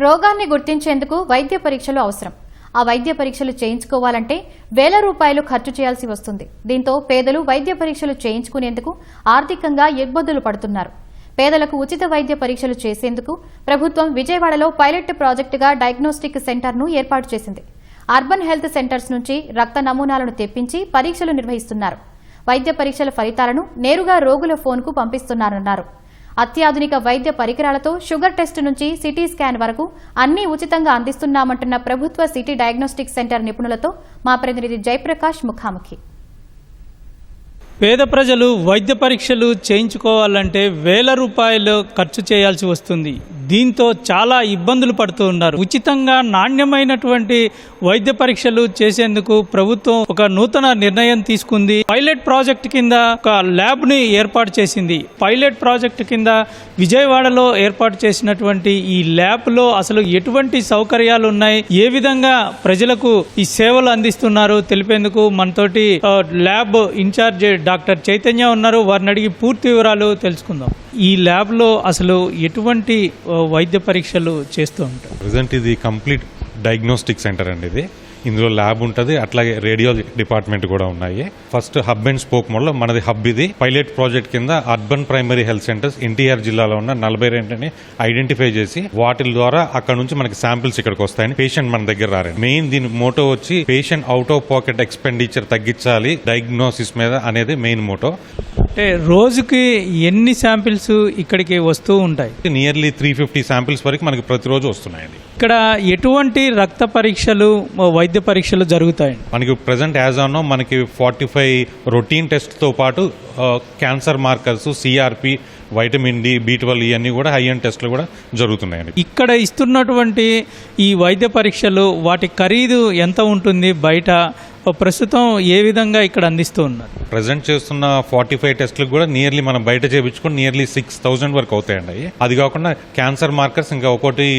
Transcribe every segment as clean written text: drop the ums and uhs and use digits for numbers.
రోగాన్ని గుర్తించేందుకు వైద్య పరీక్షలు అవసరం. ఆ వైద్య పరీక్షలు చేయించుకోవాలంటే వేల రూపాయలు ఖర్చు చేయాల్సి వస్తుంది. దీంతో పేదలు వైద్య పరీక్షలు చేయించుకునేందుకు ఆర్థికంగా ఇబ్బందులు పడుతున్నారు. పేదలకు ఉచిత వైద్య పరీక్షలు చేసేందుకు ప్రభుత్వం విజయవాడలో పైలట్ ప్రాజెక్టుగా డయాగ్నోస్టిక్ సెంటర్ను ఏర్పాటు చేసింది. అర్బన్ హెల్త్ సెంటర్స్ నుంచి రక్త నమూనాలను తెప్పించి పరీక్షలు నిర్వహిస్తున్నారు. వైద్య పరీక్షల ఫలితాలను నేరుగా రోగుల ఫోన్కు పంపిస్తున్నారన్నారు. అత్యాధునిక వైద్య పరికరాలతో షుగర్ టెస్ట్ నుంచి సిటీ స్కాన్ వరకు అన్నీ ఉచితంగా అందిస్తున్నామంటున్న ప్రభుత్వ సిటీ డయాగ్నోస్టిక్ సెంటర్ నిపుణులతో మా ప్రతినిధి జయప్రకాష్ ముఖాముఖి. పేద ప్రజలు వైద్య పరీక్షలు చేయించుకోవాలంటే వేల రూపాయలు ఖర్చు చేయాల్సి వస్తుంది. దీంతో చాలా ఇబ్బందులు పడుతూ ఉన్నారు. ఉచితంగా నాణ్యమైనటువంటి వైద్య పరీక్షలు చేసేందుకు ప్రభుత్వం ఒక నూతన నిర్ణయం తీసుకుంది. పైలట్ ప్రాజెక్ట్ కింద ఒక ల్యాబ్ ని ఏర్పాటు చేసింది. పైలట్ ప్రాజెక్ట్ కింద విజయవాడలో ఏర్పాటు చేసినటువంటి ఈ ల్యాబ్ లో అసలు ఎటువంటి సౌకర్యాలు ఉన్నాయి, ఏ విధంగా ప్రజలకు ఈ సేవలు అందిస్తున్నారు తెలిపేందుకు మనతోటి ల్యాబ్ ఇన్ఛార్జ్ డాక్టర్ చైతన్య ఉన్నారు. వారిని అడిగి పూర్తి వివరాలు తెలుసుకుందాం. ఈ ల్యాబ్ లో అసలు ఎటువంటి వైద్య పరీక్షలు చేస్తూ ఉంటారు? ప్రెజెంట్ ఇది కంప్లీట్ డయాగ్నోస్టిక్ సెంటర్ అండి. ఇది ఇందులో ల్యాబ్ ఉంటుంది, అట్లాగే రేడియాలజీ డిపార్ట్మెంట్ కూడా ఉన్నాయి. First hub and spoke model మనది హబ్. ఇది పైలట్ ప్రాజెక్ట్ కింద urban primary health centres NTR జిల్లాలో ఉన్న 42ని ఐడెంటిఫై చేసి వాటి ద్వారా అక్కడ నుంచి మనకి శాంపిల్స్ ఇక్కడికి వస్తాయని పేషెంట్ మన దగ్గర రారండి. మెయిన్ దీని మోటో వచ్చి patient out of pocket expenditure తగ్గించాలి డయాగ్నోసిస్ మీద అనేది మెయిన్ మోటో. అంటే రోజుకి ఎన్ని శాంపిల్స్ ఇక్కడికి వస్తూ ఉంటాయి? నియర్లీ 350 శాంపిల్స్ వరకు మనకి ప్రతిరోజు వస్తున్నాయండి. ఇక్కడ ఎటువంటి రక్త పరీక్షలు, వైద్య పరీక్షలు జరుగుతాయండి? మనకి ప్రెసెంట్ యాజ్ ఆన్ మనకి 45 రొటీన్ టెస్ట్ తో పాటు cancer markers, CRP, vitamin D, B12 ఇవన్నీ కూడా హై అండ్ టెస్ట్లు కూడా జరుగుతున్నాయండి. ఇక్కడ ఇస్తున్నటువంటి ఈ వైద్య పరీక్షలు వాటి ఖరీదు ఎంత ఉంటుంది? బయట ప్రస్తుతం ఏ విధంగా ఇక్కడ అందిస్తూ ఉన్నారు? ప్రజెంట్ చేస్తున్న 45 టెస్ట్లకు కూడా నియర్లీ మనం బయట చేయించుకుని నియర్లీ 6000 వరకు అవుతాయండి. అది కాకుండా క్యాన్సర్ మార్కర్స్ ఇంకా ఒకటి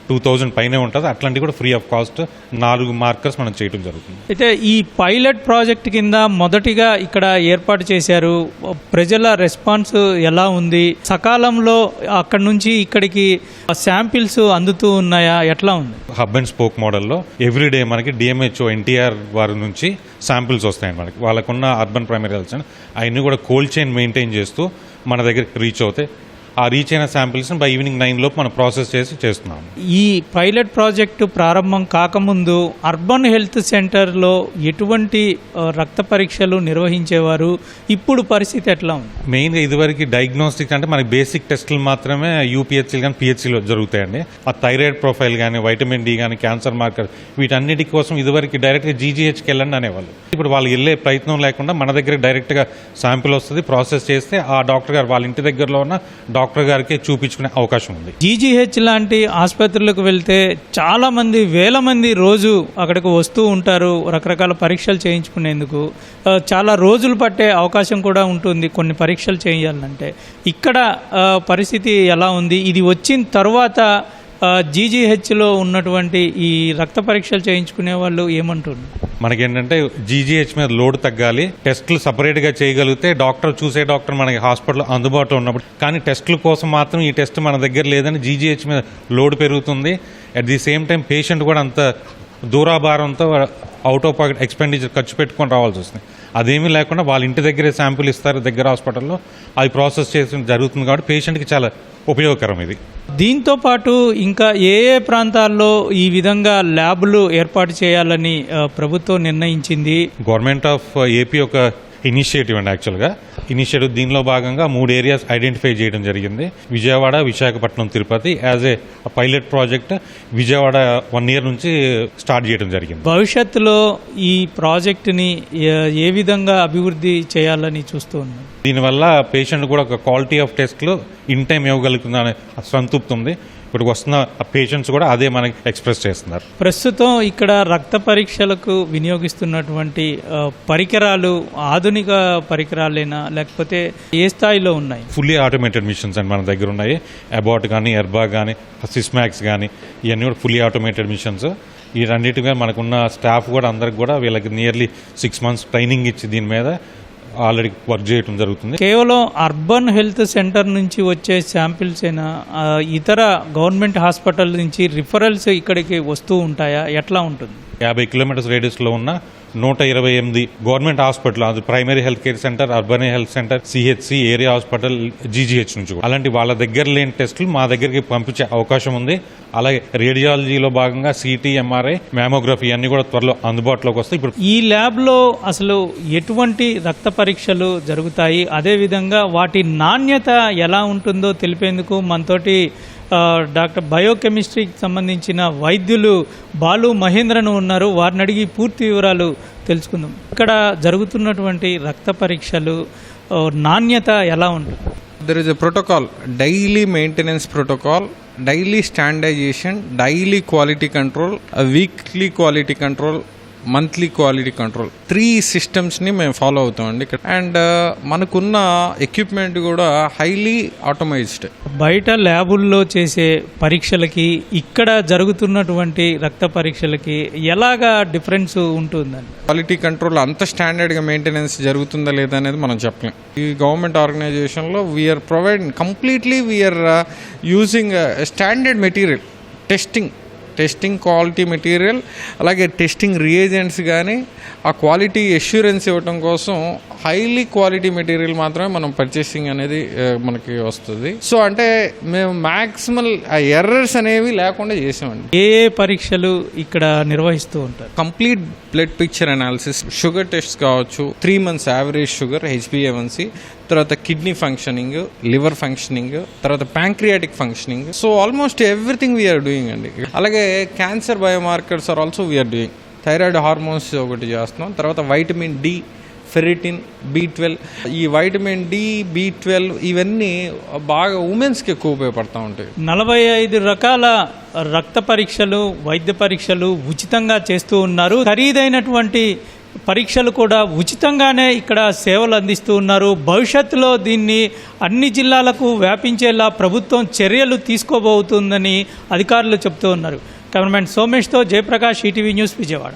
2000 పైనే ఉంటుంది. అట్లాంటివి కూడా ఫ్రీ ఆఫ్ కాస్ట్ 4 మార్కర్స్ మనం చేయడం జరుగుతుంది. అయితే ఈ పైలట్ ప్రాజెక్ట్ కింద మొదటిగా ఇక్కడ ఏర్పాటు చేశారు. ప్రజల రెస్పాన్స్ ఎలా ఉంది? సకాలంలో అక్కడ నుంచి ఇక్కడికి శాంపిల్స్ అందుతూ ఉన్నాయా? ఎట్లా ఉంది? హబ్ అండ్ స్పోక్ మోడల్లో ఎవ్రీడే మనకి డిఎంహెచ్ఓ ఎన్టీఆర్ వారి నుంచి శాంపిల్స్ వస్తాయండి. మనకి వాళ్ళకున్న అర్బన్ ప్రైమరీ హెల్త్ సెంటర్ అవన్నీ కూడా కోల్డ్ చైన్ మెయింటైన్ చేస్తూ మన దగ్గరికి రీచ్ అవుతాయి. ఆ రీచ్ అయిన శాంపిల్స్ని బై ఈవినింగ్ 9 లోపు మనం ప్రాసెస్ చేసి చేస్తున్నాం. ఈ పైలట్ ప్రాజెక్టు ప్రారంభం కాకముందు అర్బన్ హెల్త్ సెంటర్లో ఎటువంటి రక్త పరీక్షలు నిర్వహించేవారు? ఇప్పుడు పరిస్థితి ఎట్లా ఉంది? మెయిన్గా ఇదివరకు డయాగ్నోస్టిక్ అంటే మనకి బేసిక్ టెస్టులు మాత్రమే యూపీహెచ్సీలు కానీ పిహెచ్సీలో జరుగుతాయండి. ఆ థైరాయిడ్ ప్రొఫైల్ కానీ, వైటమిన్ డి కానీ, క్యాన్సర్ మార్కర్, వీటన్నిటి కోసం ఇదివరకు డైరెక్ట్గా జీజీహెచ్కి వెళ్ళండి అనేవాళ్ళు. ఇప్పుడు వాళ్ళు వెళ్ళే ప్రయత్నం లేకుండా మన దగ్గర డైరెక్ట్గా శాంపిల్ వస్తుంది, ప్రాసెస్ చేస్తే ఆ డాక్టర్ గారు వాళ్ళ ఇంటి దగ్గరలో ఉన్న డాక్టర్ గారికి చూపించుకునే అవకాశం ఉంది. జీజీహెచ్ లాంటి ఆసుపత్రులకు వెళ్తే చాలా మంది, వేల మంది రోజు అక్కడికి వస్తూ ఉంటారు రకరకాల పరీక్షలు చేయించుకునేందుకు. చాలా రోజులు పట్టే అవకాశం కూడా ఉంటుంది కొన్ని పరీక్షలు చేయాలంటే. ఇక్కడ పరిస్థితి ఎలా ఉంది? ఇది వచ్చిన తర్వాత జీజీహెచ్లో ఉన్నటువంటి ఈ రక్త పరీక్షలు చేయించుకునే వాళ్ళు ఏమంటున్నారు? మనకేంటంటే జీజీహెచ్ మీద లోడ్ తగ్గాలి, టెస్టులు సపరేట్గా చేయగలిగితే డాక్టర్ చూసే డాక్టర్ మనకి హాస్పిటల్లో అందుబాటులో ఉన్నప్పుడు. కానీ టెస్టుల కోసం మాత్రం ఈ టెస్ట్ మన దగ్గర లేదని జీజీహెచ్ మీద లోడ్ పెరుగుతుంది. At the same time patient కూడా అంత దూరాభారంతో అవుట్ ఆఫ్ పాకెట్ ఎక్స్పెండిచర్ ఖర్చు పెట్టుకొని రావాల్సి వస్తుంది. అదేమీ లేకుండా వాళ్ళ ఇంటి దగ్గరే శాంపిల్ ఇస్తారు దగ్గర హాస్పిటల్లో, అది ప్రాసెస్ చేసి జరుగుతుంది. కాబట్టి పేషెంట్కి చాలా ఉపయోగకరం ఇది. దీంతో పాటు ఇంకా ఏ ఏ ప్రాంతాల్లో ఈ విధంగా ల్యాబ్లు ఏర్పాటు చేయాలని ప్రభుత్వం నిర్ణయించింది? గవర్నమెంట్ ఆఫ్ ఏపీ ఒక ఇనిషియేటివ్ అండి. యాక్చువల్గా ఇనిషియేటివ్ దీనిలో భాగంగా 3 ఏరియాస్ ఐడెంటిఫై చేయడం జరిగింది. Vijayawada, Visakhapatnam, Tirupati as a pilot project Vijayawada 1 year నుంచి స్టార్ట్ చేయడం జరిగింది. భవిష్యత్తులో ఈ ప్రాజెక్టుని ఏ విధంగా అభివృద్ధి చేయాలని చూస్తూ ఉన్నారు? దీనివల్ల పేషెంట్ కూడా ఒక క్వాలిటీ ఆఫ్ టెస్ట్లు ఇన్ టైం ఇవ్వగలుగుతుందనే సంతృప్తి ఉంది. ఇప్పుడు వస్తున్న పేషెంట్స్ కూడా అదే మనకి ఎక్స్ప్రెస్ చేస్తున్నారు. ప్రస్తుతం ఇక్కడ రక్త పరీక్షలకు వినియోగిస్తున్నటువంటి పరికరాలు ఆధునిక పరికరాలేనా, లేకపోతే ఏ స్థాయిలో ఉన్నాయి? ఫుల్లీ ఆటోమేటెడ్ మిషన్స్ అండి మన దగ్గర ఉన్నాయి. అబాట్ కానీ, ఎర్బా కానీ, సిస్మాక్స్ కానీ, ఇవన్నీ కూడా ఫుల్లీ ఆటోమేటెడ్ మిషన్స్. ఈ రెండింటిగా మనకున్న స్టాఫ్ కూడా అందరికి కూడా వీళ్ళకి నియర్లీ 6 months ట్రైనింగ్ ఇచ్చి దీని మీద ఆల్రెడీ వర్క్ చేయడం జరుగుతుంది. కేవలం అర్బన్ హెల్త్ సెంటర్ నుంచి వచ్చే శాంపిల్స్ అయినా ఇతర గవర్నమెంట్ హాస్పిటల్ నుంచి రిఫరల్స్ ఇక్కడికి వస్తూ ఉంటాయా, ఎట్లా ఉంటుంది? 50 కిలోమీటర్స్ రేడియస్లో ఉన్న 128 గవర్నమెంట్ హాస్పిటల్, అది primary health care centre, urban health centre, CHC, area hospital, GGH నుంచి కూడా అలాంటి వాళ్ళ దగ్గర లేని టెస్టులు మా దగ్గరికి పంపించే అవకాశం ఉంది. అలాగే రేడియాలజీలో భాగంగా సిటీ, ఎంఆర్ఐ, మ్యామోగ్రఫీ అన్ని కూడా త్వరలో అందుబాటులోకి వస్తాయి. ఇప్పుడు ఈ ల్యాబ్లో అసలు ఎటువంటి రక్త పరీక్షలు జరుగుతాయి, అదేవిధంగా వాటి నాణ్యత ఎలా ఉంటుందో తెలిపేందుకు మనతోటి డాక్టర్ బయోకెమిస్ట్రీకి సంబంధించిన వైద్యులు బాలు మహేంద్రను ఉన్నారు. వారిని అడిగి పూర్తి వివరాలు తెలుసుకుందాం. ఇక్కడ జరుగుతున్నటువంటి రక్త పరీక్షలు నాణ్యత ఎలా ఉంటుంది? There is a protocol, daily maintenance protocol, daily standardization, daily quality control, a weekly quality control, monthly quality control, 3 సిస్టమ్స్ని మేము ఫాలో అవుతామండి ఇక్కడ. అండ్ మనకున్న ఎక్విప్మెంట్ కూడా హైలీ ఆటోమైజ్డ్. బయట ల్యాబుల్లో చేసే పరీక్షలకి ఇక్కడ జరుగుతున్నటువంటి రక్త పరీక్షలకి ఎలాగా డిఫరెన్స్ ఉంటుందండి? క్వాలిటీ కంట్రోల్ అంత స్టాండర్డ్గా మెయింటెనెన్స్ జరుగుతుందా లేదా అనేది మనం చెప్పలేం. ఈ గవర్నమెంట్ ఆర్గనైజేషన్లో we are providing completely we are using standard material, testing quality material, అలాగే టెస్టింగ్ రియేజెంట్స్ కానీ ఆ క్వాలిటీ అష్యూరెన్స్ ఇవ్వడం కోసం హైలీ క్వాలిటీ మెటీరియల్ మాత్రమే మనం పర్చేసింగ్ అనేది మనకి వస్తుంది. సో అంటే మేము మ్యాక్సిమల్ ఎర్రర్స్ అనేవి లేకుండా చేసామండి. ఏ పరీక్షలు ఇక్కడ నిర్వహిస్తూ ఉంటారు? Complete blood picture analysis, sugar test కావచ్చు, 3 months యావరేజ్ షుగర్, HbA1c, తర్వాత కిడ్నీ ఫంక్షనింగ్, లివర్ ఫంక్షనింగ్, తర్వాత pancreatic functioning. So almost everything we are doing అండి. అలాగే cancer biomarkers are also we are doing. Thyroid hormones ఒకటి చేస్తున్నాం. తర్వాత వైటమిన్ డి, ఫెరిటిన్, B12. ఈ vitamin D, B12 ఇవన్నీ బాగా ఉమెన్స్కి ఎక్కువ ఉపయోగపడతా ఉంటాయి. 45 రకాల రక్త పరీక్షలు, వైద్య పరీక్షలు ఉచితంగా చేస్తూ ఉన్నారు. ఖరీదైనటువంటి పరీక్షలు కూడా ఉచితంగానే ఇక్కడ సేవలు అందిస్తూ ఉన్నారు. భవిష్యత్తులో దీన్ని అన్ని జిల్లాలకు వ్యాపించేలా ప్రభుత్వం చర్యలు తీసుకోబోతుందని అధికారులు చెబుతూ ఉన్నారు. కెమెరామెన్ సోమేష్తో జయప్రకాష్, ఈటీవీ న్యూస్, విజయవాడ.